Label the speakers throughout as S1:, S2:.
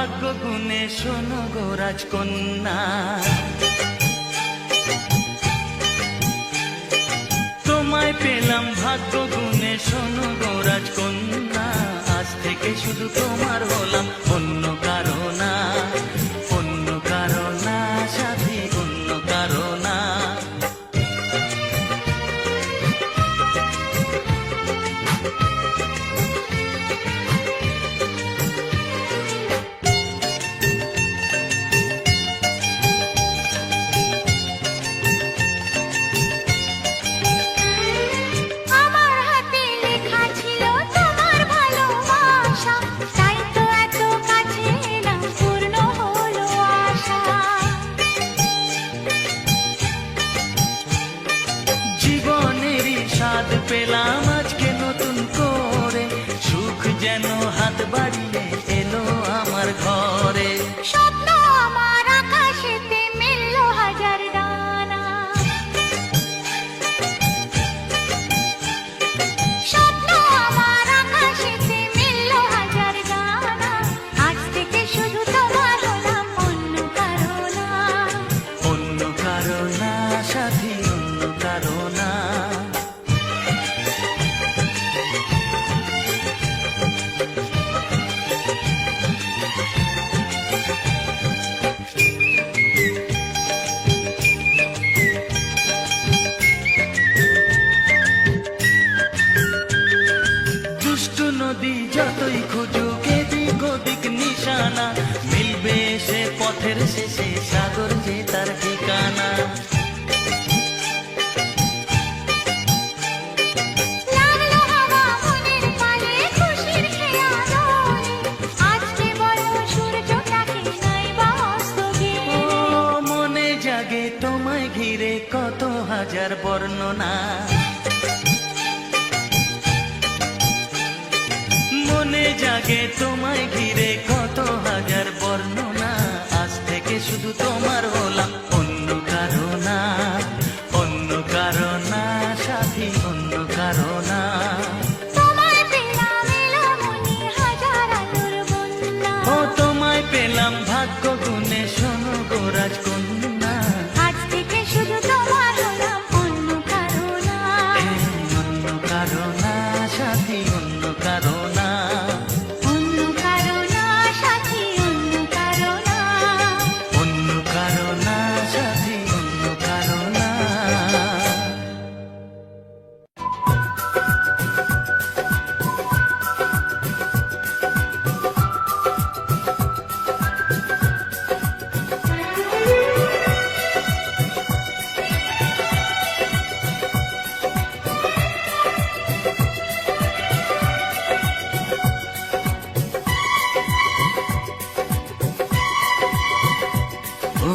S1: ভাগ্য গুণে শোনো গো রাজকন্যা, তোমায় পেলাম ভাগ্য গুণে শোনো গো রাজকন্যা। আজ থেকে শুধু তোমার হলাম, অন্য কারো না, অন্য কারো না সাথী, অন্য কারো না। স্বাদ পেলাম আজকে নতুন করে, সুখ যেন হাত বাড়িয়ে এলো আমার ঘরে।
S2: স্বপ্ন আমার আকাশেতে মেলল হাজার ডানা, স্বপ্ন আমার আকাশেতে মেলল হাজার ডানা। আজ থেকে শুধু তোমার হলাম, অন্য কারো না,
S1: অন্য কারো না সাথী, অন্য কারো না। নদী যতই খুঁজুক এদিক ওদিক নিশানা, মিলবে সে পথের শেষে সাগর যে তার ঠিকানা। মনে জাগে তোমায় ঘিরে কত হাজার বর্ণনা, মনে জাগে তোমায় ঘিরে কত হাজার বর্ণনা। আজ থেকে শুধু তোমার হলাম, অন্য কারো না, অন্য কারো না সাথী, অন্য কারো না। ও তোমায় পেলাম ভাগ্য গুণে শোনো গো রাজকন্যা।
S2: আজ থেকে শুধু তোমার হলাম, অন্য কারো না,
S1: অন্য কারো না সাথী, অন্য কারো না।
S2: অন্য কারো না সাথী, অন্য কারো না,
S1: অন্য কারো না সাথী, অন্য কারো না। ও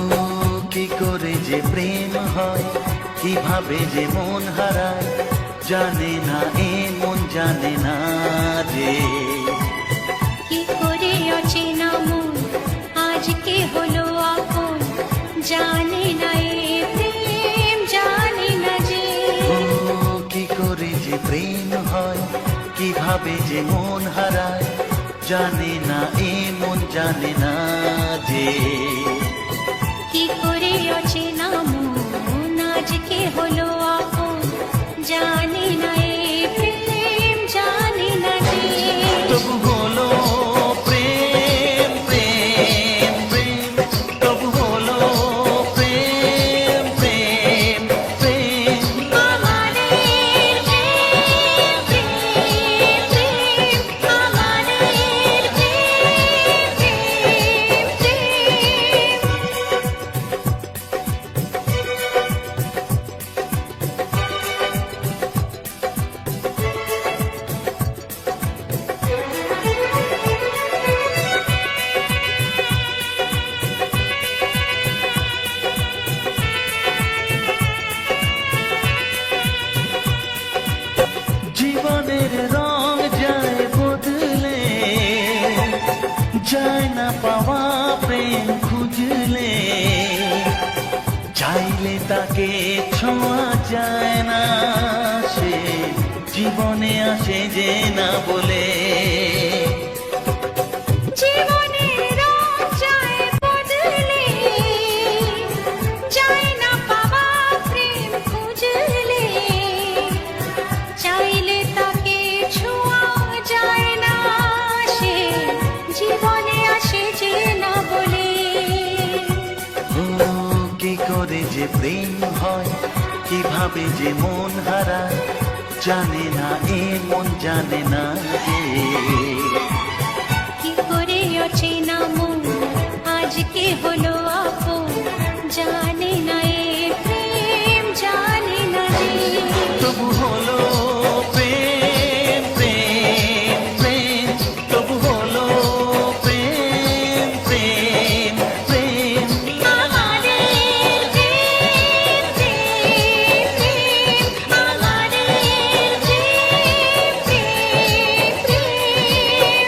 S1: কি করে যে প্রেম হয়, কিভাবে যে মন হারায়, জানে না এ মন জানে না যে।
S2: কি করে অচেনা মন আজকে হলো আপন, জানে না এ প্রেম জানে না যে।
S1: ও কি করে যে প্রেম হয়, কিভাবে যে মন হারায়, জানে না এ মন জানে না যে।
S2: কি করে অচেনা মন আজকে হলো আপন, জানে না এ প্রেম জানে না যে।
S1: তবু হলো প্রেম প্রেম প্রেম, তবু হলো প্রেম প্রেম প্রেম।
S2: আমাদের প্রেম প্রেম প্রেম, আমাদের প্রেম প্রেম প্রেম।
S1: জীবনের রং যায় বদলে, যায় না পাওয়া প্রেম খুঁজলে, চাইলে তাকে ছোঁয়া যায় না, সে জীবনে আসে যে না বলে।
S2: জীবনের
S1: যে প্রেম হয়, কিভাবে যে মন হারায়, জানে না এ মন জানে না যে।
S2: কি করে অচেনা মন আজকে হলো আপন, জানে না এ প্রেম জানে না যে।
S1: তবু হলো প্রেম প্রেম প্রেম, তবু হলো প্রেম প্রেম প্রেম।
S2: আমাদের প্রেম প্রেম প্রেম, আমাদের প্রেম প্রেম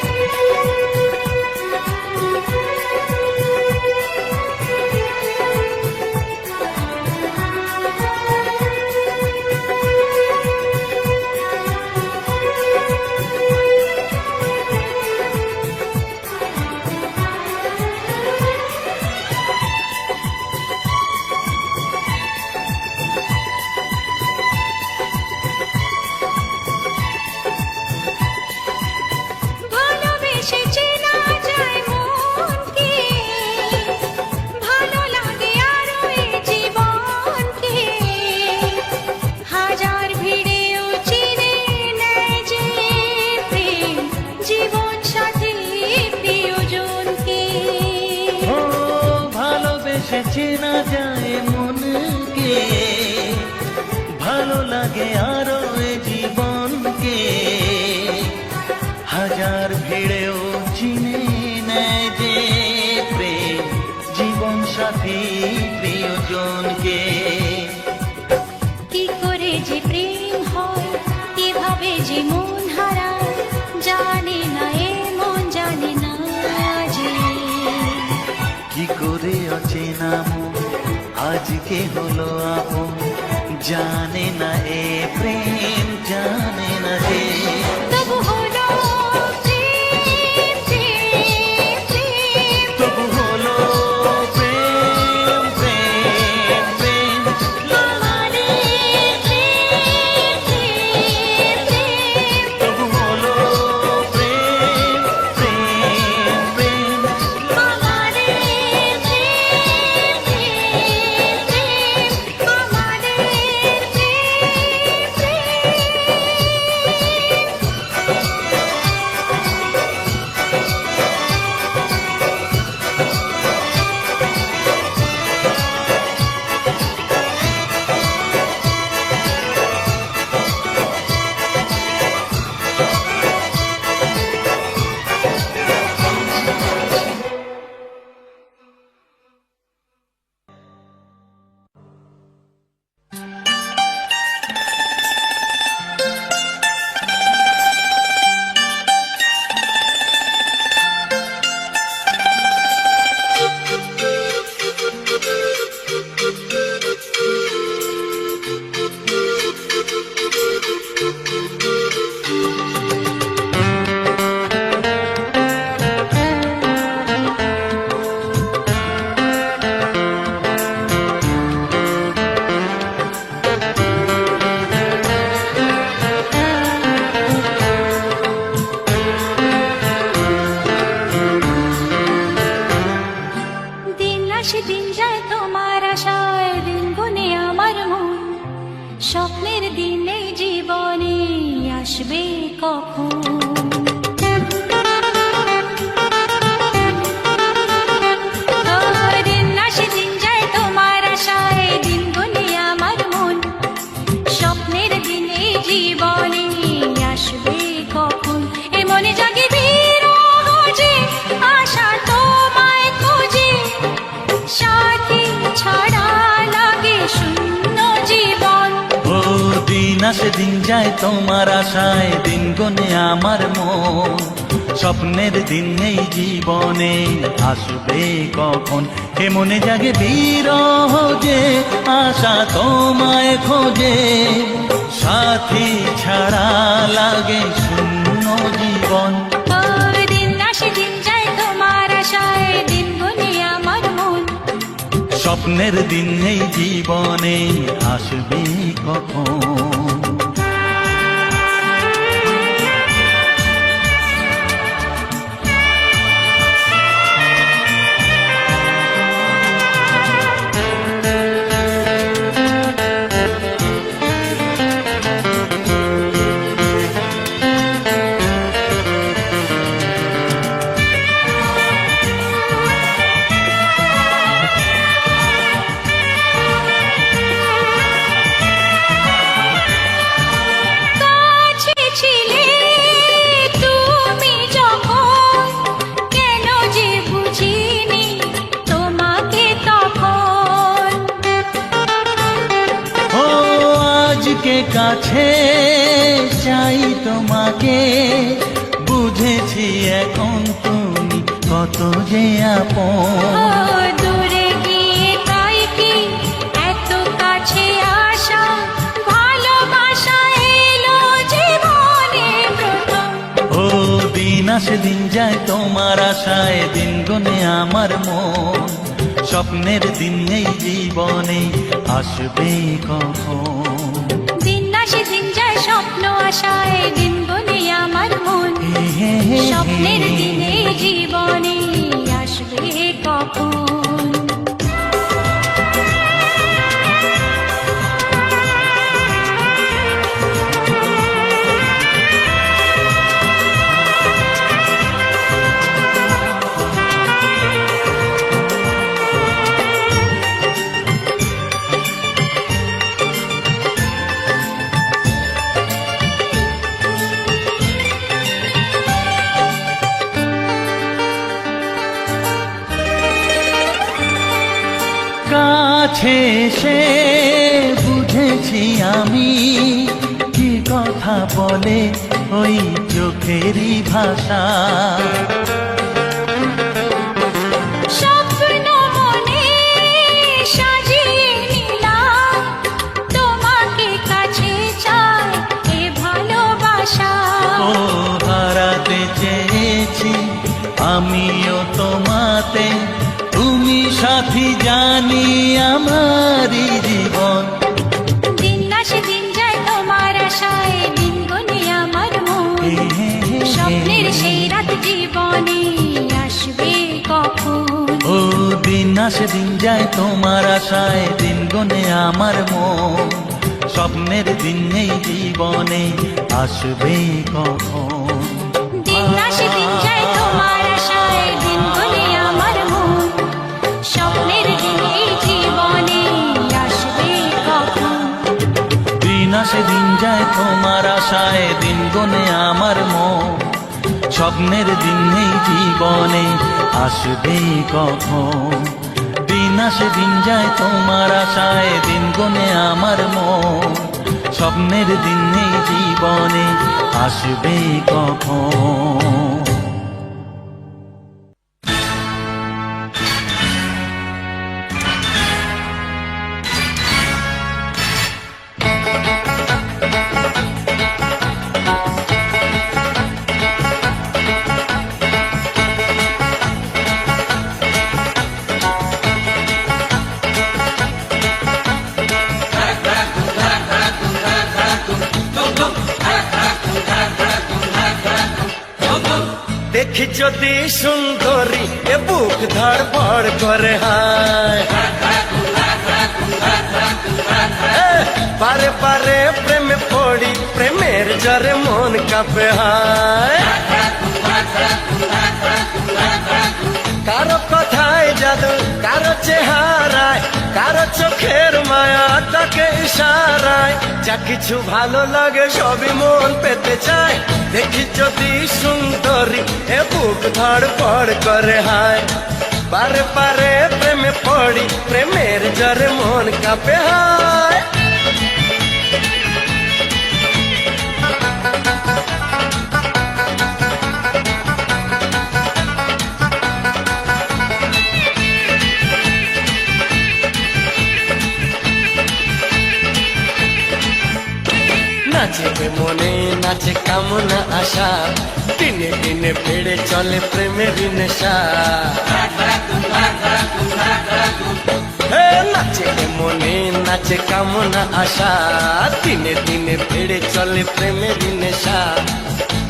S2: ভালোবেসে চেনা যায় মনকে, ভালো লাগে আরো এ জীবনকে। হাজার ভিড়েও চিনে নেয় যে প্রেম, জীবন সাথী প্রিয়জনকে।
S1: ও ভালোবেসে চেনা যায় মনকে, ভালো লাগে আরো এ জীবনকে। হাজার ভিড়েও চিনে নেয় যে প্রেম, জীবন সাথী প্রিয়জনকে।
S2: কি করে যে প্রেম হয়, কিভাবে যে মন হারায়, জানে না এ মন জানে না যে।
S1: কি করে অচেনা মন আজকে হলো আপন, জানে না এ প্রেম জানে না যে।
S2: তবু হলো প্রেম প্রেম প্রেম,
S1: তবু হলো প্রেম প্রেম প্রেম।
S2: আমাদের প্রেম প্রেম প্রেম,
S1: তবু হলো প্রেম প্রেম প্রেম।
S2: আমাদের প্রেম প্রেম প্রেম, আমাদের প্রেম প্রেম। দিন আসে দিন যায় তোমার আশায়, দিন গুনে আমার মন। স্বপ্নের দিন এই জীবনে আসবে কখন? দিন আসে দিন যায় তোমার আশায়, দিন গুনে আমার মন। স্বপ্নের দিন এই জীবনে আসবে কখন? এ মনে জাগে বিরহ যে আশা তোমায় খোঁজে, সাথী ছাড়া লাগে শূন্য জীবন।
S1: ও দিন আসে দিন যায় তোমার আশায়, দিন গনে আমার মন। স্বপ্নের দিন এই জীবনে আসবে কখন? হে মনে জাগে বিরহ যে আশা তোমায় খোঁজে, সাথী ছাড়া লাগে শূন্য জীবন।
S2: দিন আসে দিন যায় তোমার আশায়, দিন গুনে আমার মন।
S1: স্বপ্নের দিন এই জীবনে আসবে কখন? কাছে চাই তোমাকে, বুঝেছি এখন তুমি কত যে আপন।
S2: দূরে গিয়ে তাই কি এত কাছে আসা, ভালোবাসা এলো জীবনে প্রথম।
S1: ও দিন আসে দিন যায় তোমার আশায়, দিন গনে আমার মন, স্বপ্নের দিন এই জীবনে আসবে কখন।
S2: দিন আসে দিন যায় স্বপ্ন আশায়, দিন গুনে আমার মন, স্বপ্নের দিনে জীবনে আসবে কখন।
S1: কাছে সে বুঝেছি আমি, কি কথা বলে ওই চোখেরই ভাষা।
S2: স্বপ্ন মনে সাজিয়ে নিলাম, তোমাকে কাছে চাই এ ভালোবাসা।
S1: ও হারাতে চেয়েছি আমিও তোমাতে, তুমি সাথী জানি আমারই জীবন।
S2: দিন আসে দিন যায় তোমার আশায়, দিন গুনে আমার মন, স্বপ্নের সেই রাত জীবনে আসবে কখন।
S1: ও দিন আসে দিন যায় তোমার আশায়, দিন গনে আমার মন, স্বপ্নের দিন এই জীবনে আসবে কখন।
S2: দিন আসে দিন যায় তোমার আশায়, দিন গুনে আমার মন, স্বপ্নের দিন এই জীবনে আসবে কখন।
S1: দিন আসে দিন যায় তোমার আশায়, দিন গনে আমার মন, স্বপ্নের দিন এই জীবনে আসবে কখন। দিন আসে দিন যায় তোমার আশায়, দিন গনে আমার মন, স্বপ্নের দিন এই জীবনে আসবে কখন।
S3: দেখি যদি সুন্দরী এ বুক ধড়ফড় করে হায়, পারে পারে প্রেমে পড়ি, প্রেমের জ্বরে মন কাঁপে হায়। কারো কথায় জাদু, কারো চেহারায়, কারো চোখের মায়া, তাকে ইশারায়, যা কিছু ভালো লাগে সবই মন পেতে চায়। দেখি যদি সুন্দরী এ বুক ধড়ফড় করে হায়, বারে বারে প্রেমে পড়ি, প্রেমের জ্বরে মন কাঁপে হায়। নাচে মনে নাচে কামনা আশা, দিনে দিনে বেড়ে চলে প্রেমের নেশা। নাচে মনে নাচে কামনা আশা, দিনে দিনে বেড়ে চলে প্রেমের নেশা।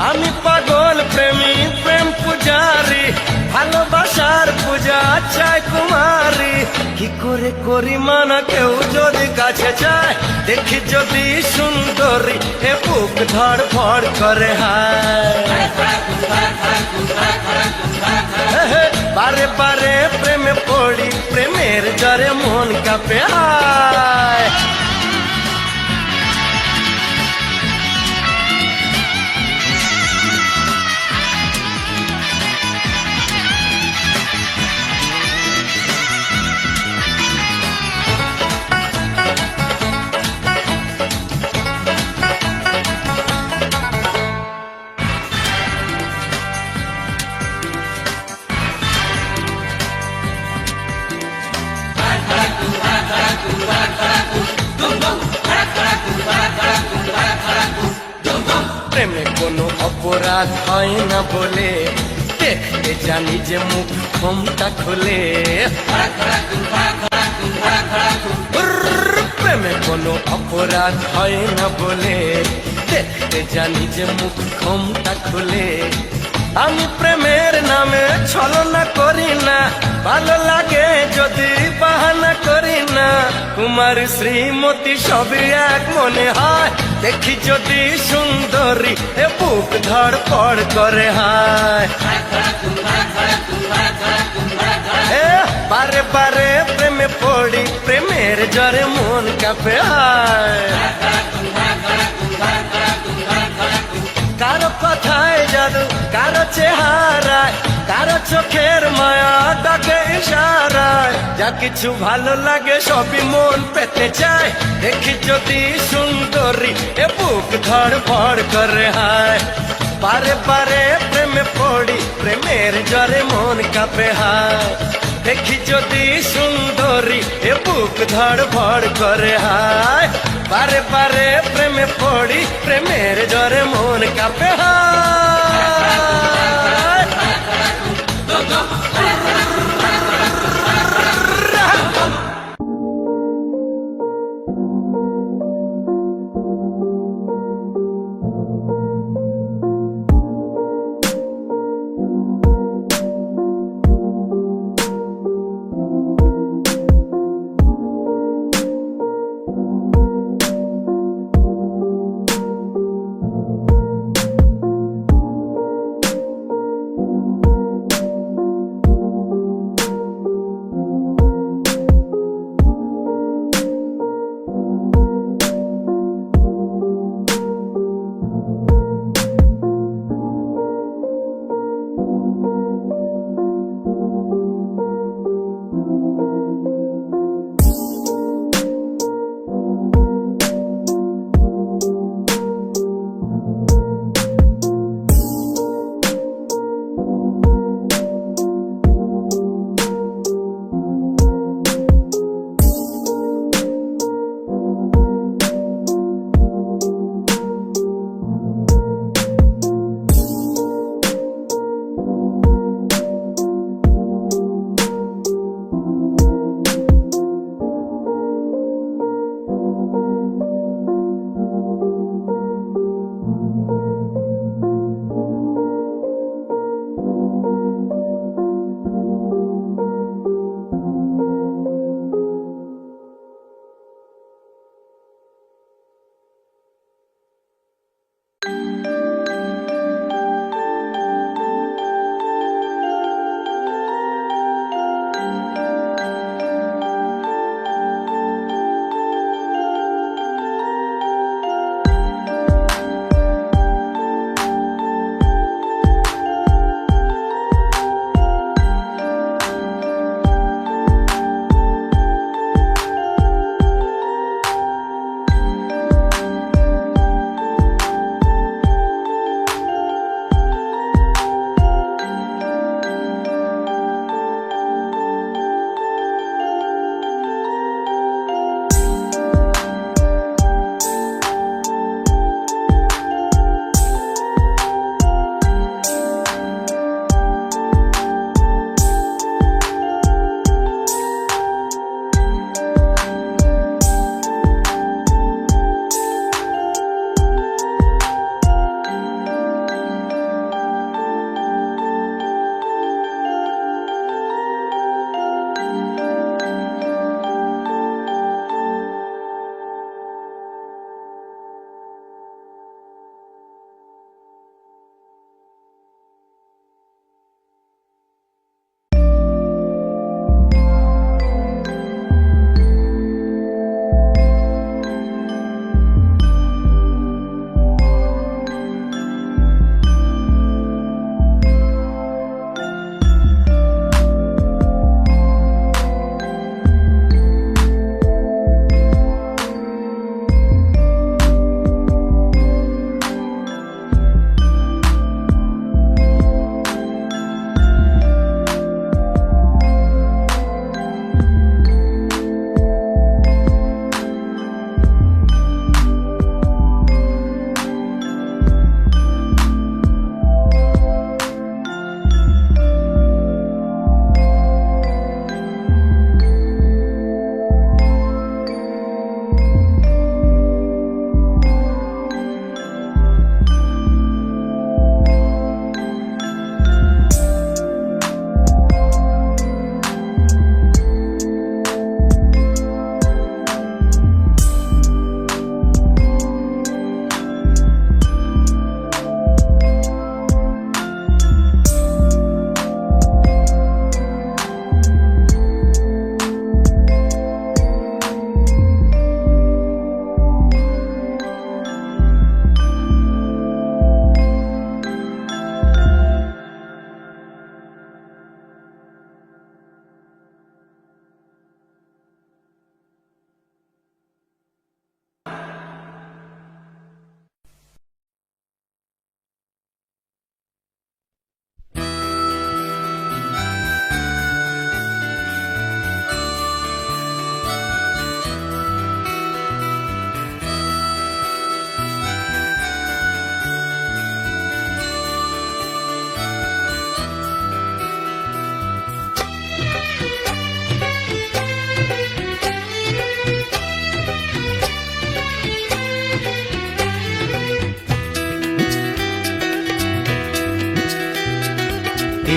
S3: আমি পাগল প্রেমী, প্রেম পূজারি, ভালোবাসার পূজা চাই কুমারী। কি করে করি মানা কেউ যদি কাছে চায়, দেখি যদি সুন্দরী এ বুক ধড়ফড় করে হায়। বারে বারে প্রেমে পড়ি, প্রেমের জ্বরে মন কাঁপে হায়। প্রেমে কোনো অপরাধ হয় না বলে দেখতে জানি যে মুখ ঘোমটা খোলে প্রেমে কোনো অপরাধ হয় না বলে দেখতে জানি যে মুখ ঘোমটা খোলে আমি প্রেমের নামে ছলনা করি না ভালো লাগে যদি বাহানা করি না কুমার শ্রীমতী সবই এক মনে হয় দেখি যদি সুন্দরী এ বুক ধড়পড় করে হায় বারে বারে প্রেমে পড়ি প্রেমের জ্বরে মন কাঁপে হায় কারো কথায় জাদু কারো চেহারায় কারো চোখের মায়া ডাকে ইশারায় যা কিছু ভালো লাগে সবই মন পেতে চায় দেখি যদি সুন্দরী এ বুক ধড়ফড় করে হায় বারে বারে প্রেমে পড়ি প্রেমের জ্বরে মন কাঁপে হায় দেখি যদি সুন্দরী এ বুক ধড়ফড় করে হায় বারে বারে প্রেমে পড়ি প্রেমের জ্বরে মন কাঁপে হায়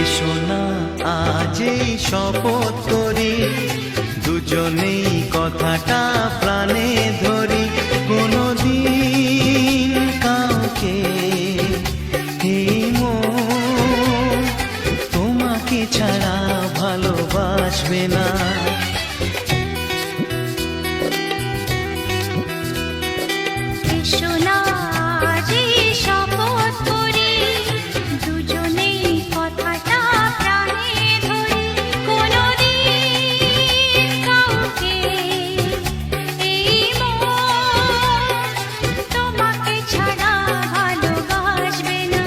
S1: এসো না আজ এই শপথ করি, দুজনেই কথাটা প্রাণে ধরি, কোনোদিন কাউকে এই মন তোমাকে ছাড়া ভালোবাসবে না।
S2: এসো না আজ এই শপথ করি, দুজনেই কথাটা প্রাণে ধরি, কোনোদিন কাউকে এই মন তোমাকে ছাড়া ভালোবাসবে না।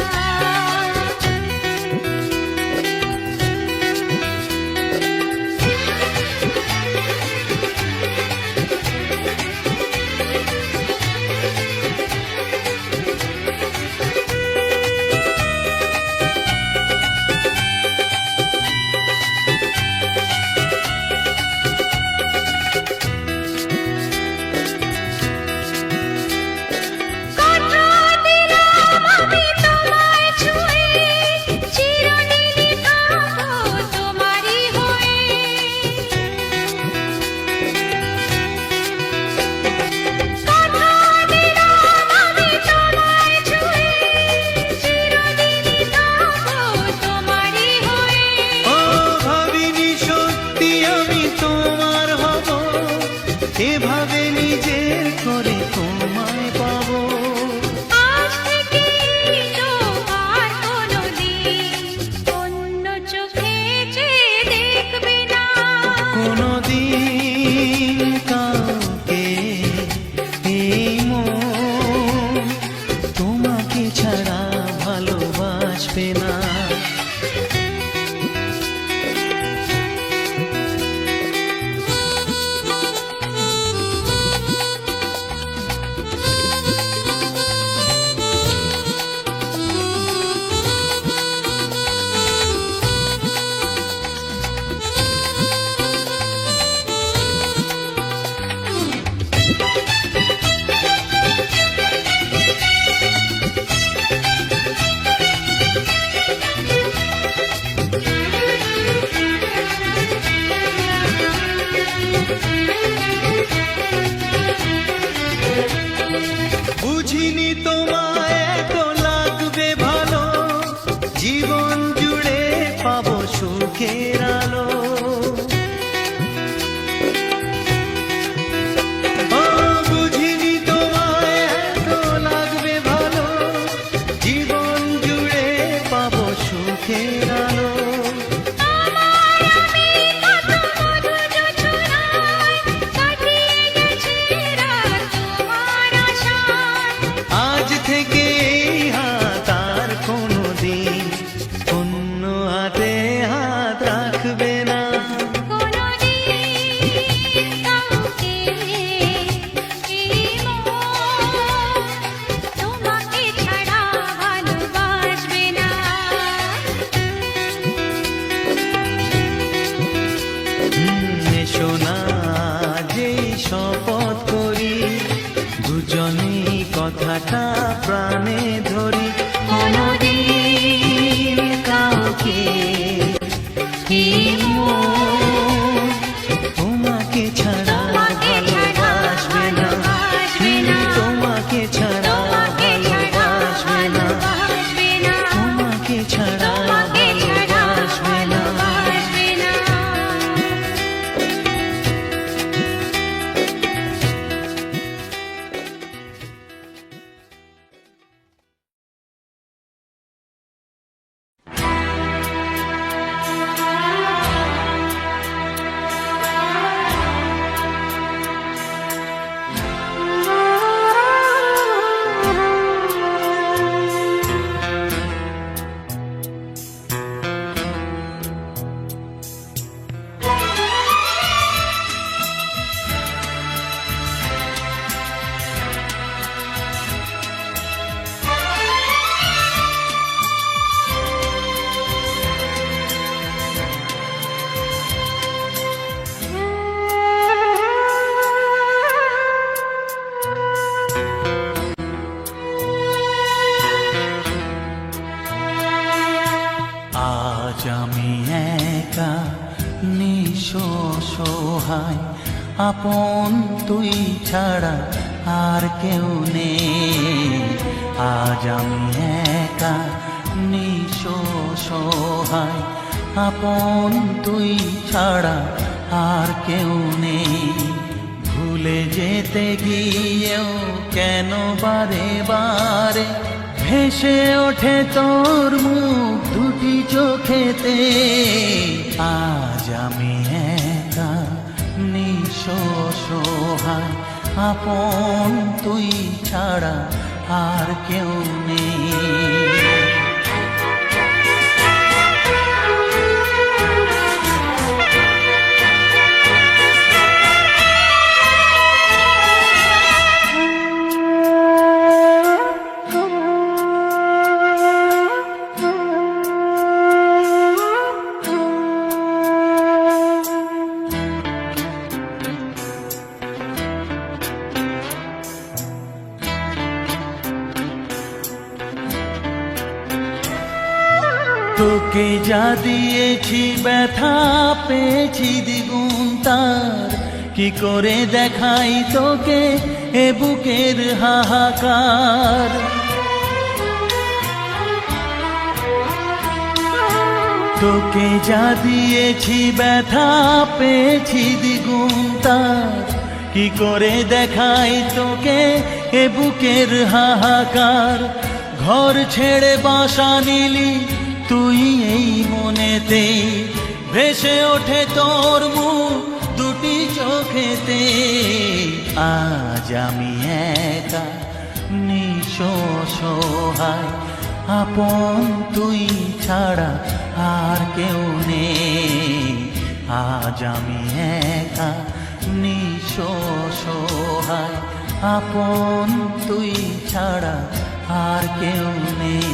S2: কথা দিলাম আমি তোমায় ছুঁয়ে, চিরদিনই থাকবো তোমারই হয়ে। কথা দিলাম আমি তোমায় ছুঁয়ে, চিরদিনই থাকবো তোমারই হয়ে।
S1: ও ভাবিনি সত্যি আমি তোমার হব, এভাবে নিজের করে তোমায় পাবো।
S2: আজ থেকে তো আর কোনোদিন অন্য চোখে চেয়ে দেখবে না।
S1: কোনোদিন কাউকে এই মন তোমাকে ছাড়া ভালোবাসবে না। বুঝিনি তোমায় এত লাগবে ভালো, জীবন জুড়ে পাবো সুখের আলো। ও বুঝিনি তোমায় এত লাগবে ভালো, জীবন জুড়ে পাবো সুখের আলো।
S2: তোমায় আমি কত মধু জোছনায় কাটিয়ে গেছি রাত তোমার আশায়।
S1: আজ থেকে এই হাত আর কোনোদিন অন্য হাতে হাত রাখবে না।
S2: কোনোদিন কাউকে এই মন তোমাকে ছাড়া ভালোবাসবে না।
S1: এসো না যেই শপথ করি, দুজনেই কথাটা প্রাণে ধরি, কোনোদিন কাউকে এই মন তোমাকে ছাড়া ভালোবাসবে না। তোমাকে ছাড়া ভালোবাসবে না। তোমাকে ছাড়া আপন তুই ছাড়া আর কেউ নেই। আজ আমি একা নিঃস্ব সহায়, আপন তুই ছাড়া আর কেউ নেই। ভুলে যেতে গিয়েও কেন বারে বারে ভেসে ওঠে তোর মুখ দুটি চোখেতে। আজ আমি একা নিঃস্ব সহায়, আপন তুই ছাড়া আর কেউ নেই। তোকে যা দিয়েছি ব্যথা পেয়েছি দ্বিগুণ তার, কি করে দেখাই তোকে এ বুকের হাহাকার। তোকে যা দিয়েছি ব্যথা পেয়েছি দ্বিগুণ তার, কি করে দেখাই তোকে এ বুকের হাহাকার। ঘর ছেড়ে বাসা নিলি তুই এই মনেতে, ভেসে ওঠে তোর মুখ দুটি চোখেতে। আজ আমি একা নিঃস্ব সহায়, আপন তুই ছাড়া আর কেউ নেই। আজ আমি একা নিঃস্ব সহায়, আপন তুই ছাড়া আর কেউ নেই।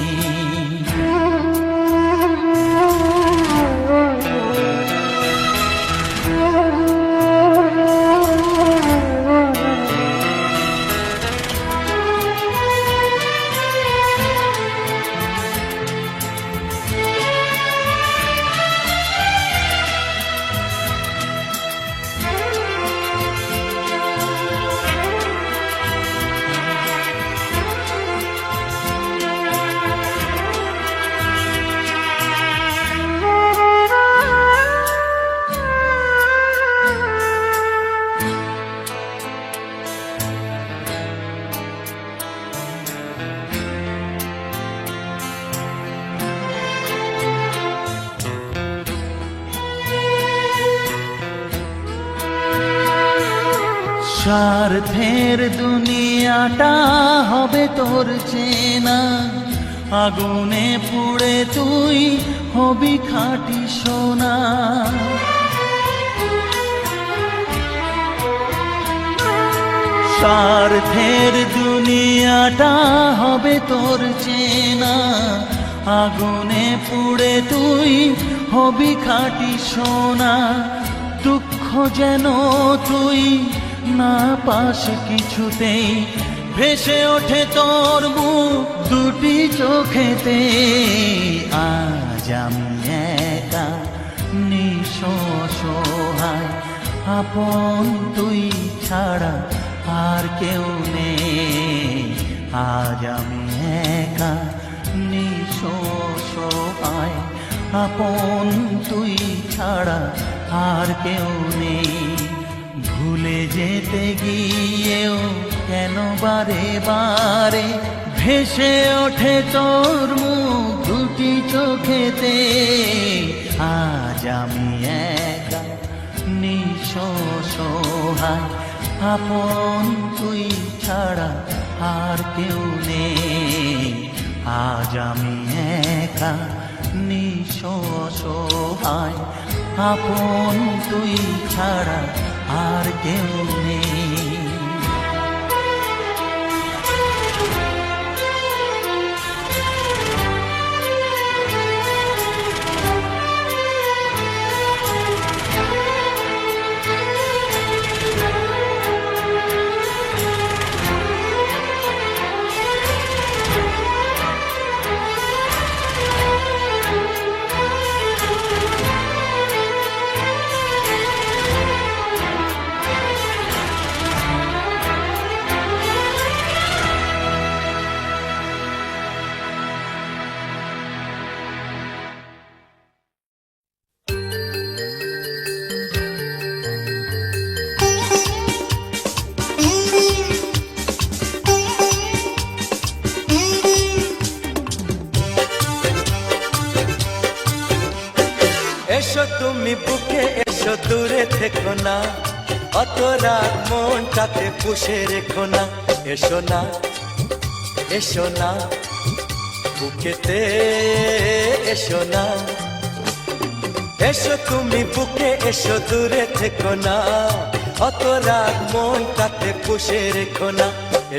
S1: স্বার্থের দুনিয়াটা হবে তোর চেনা, আগুনে পুড়ে তুই হবি খাঁটি সোনা। স্বার্থের দুনিয়াটা হবে তোর চেনা, আগুনে পুড়ে তুই হবি খাঁটি সোনা। দুঃখ যেন তুই না পাস কিছুতেই, ভেসে ওঠে তোর মুখ দুটি চোখেতে। আজ আমি একা নিঃস্ব সহায়, আপন তুই ছাড়া আর কেউ নেই। আজ আমি একা নিঃস্ব সহায়, আপন তুই ছাড়া আর কেউ নেই। ভুলে যেতে গিয়েও কেন বারে বারে ভেসে ওঠে তোর মুখ দুটি চোখেতে। আজ আমি একা নিঃস্ব সহায়, আপন তুই ছাড়া আর কেউ নেই। আজ আমি একা নিঃস্ব সহায়, আপন তুই ছাড়া আর কেউ নেই।
S3: এসো তুমি বুকে এসো দূরে থেকো না, অত রাগ মনটাতে পুষে রেখো না। এসো না, এসো না, বুকেতে এসো না। এসো তুমি বুকে এসো দূরে থেকো না, অত রাগ মনটাতে পুষে রেখো না।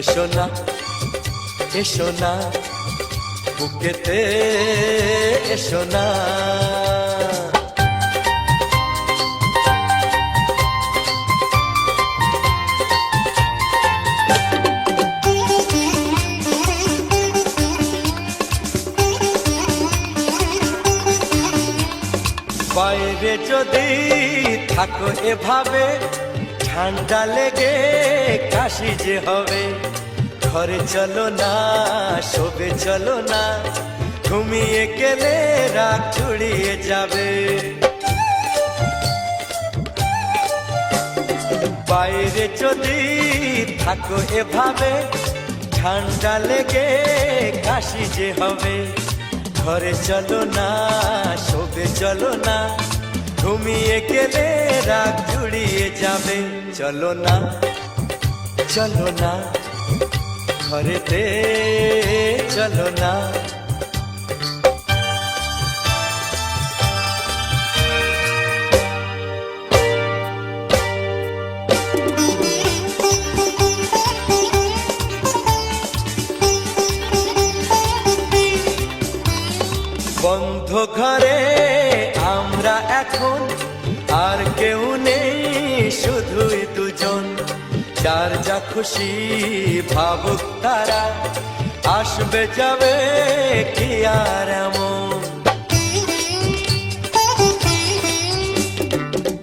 S3: এসো না, এসো না, বুকেতে এসো না। বাইরে যদি থাকো এভাবে, ঠান্ডা লেগে কাশি যে হবে। ঘরে চলো না, শোবে চলো না, ঘুমিয়ে গেলে রাত ছুড়িয়ে যাবে। বাইরে যদি থাকো এভাবে, ঠান্ডা লেগে কাশি যে হবে। ঘরে চলো না, শোবে চলো না, ঘুমিয়ে গেলে রাত জুড়িয়ে যাবে। চলো না, চলো না, ঘরেতে চলো না। বন্ধ ঘরে আমরা এখন, আর কেউ নেই, শুধুই দুজন। যার যা খুশি ভাবুক তারা, আসবে যাবে কি আর এমন।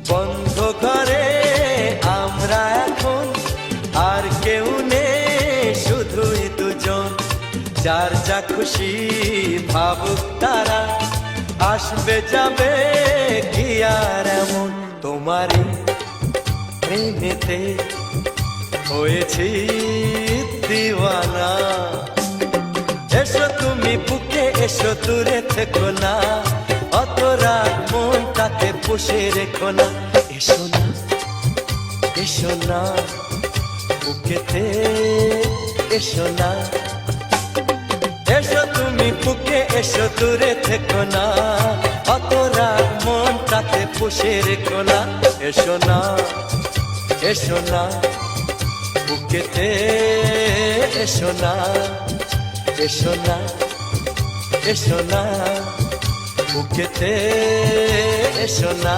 S3: বন্ধ ঘরে আমরা এখন, আর কেউ নেই, শুধুই দুজন। যার যা খুশি ভাবুক তারা, আসবে যাবে কি আর এমন। তোমারই প্রেমেতে হয়েছি দিওয়ানা। এসো তুমি বুকে এসো দূরে থেকো না, অত রাগ মনটাতে পুষে রেখো না। এসো না, এসো না, বুকেতে এসো না। এসো তুমি বুকে এসো দূরে থেকো না, অত রাগ মনটাতে পুষে রেখো না। এসো না, এসো না, বুকেতে এসো না। এসো না, এসো না, বুকেতে এসো না।